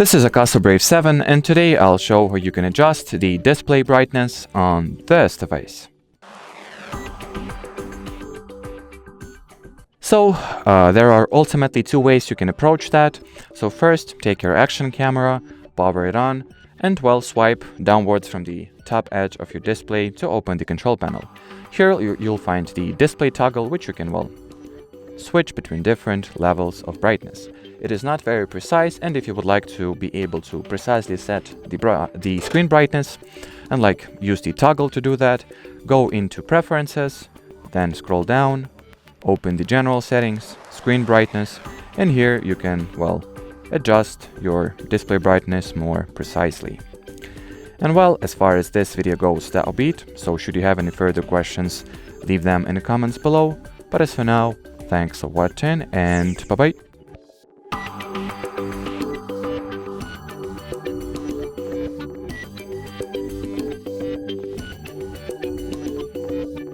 This is AKASO Brave 7, and today I'll show how you can adjust the display brightness on this device. So there are ultimately two ways you can approach that. So first, take your action camera, power it on, and swipe downwards from the top edge of your display to open the control panel. Here you'll find the display toggle, which you can switch between different levels of brightness. It is not very precise, and if you would like to be able to precisely set the screen brightness and use the toggle to do that, go into Preferences, then scroll down, open the General Settings, Screen Brightness, and here you can, adjust your display brightness more precisely. And as far as this video goes, that'll be it. So should you have any further questions, leave them in the comments below. But as for now, thanks for watching and bye-bye.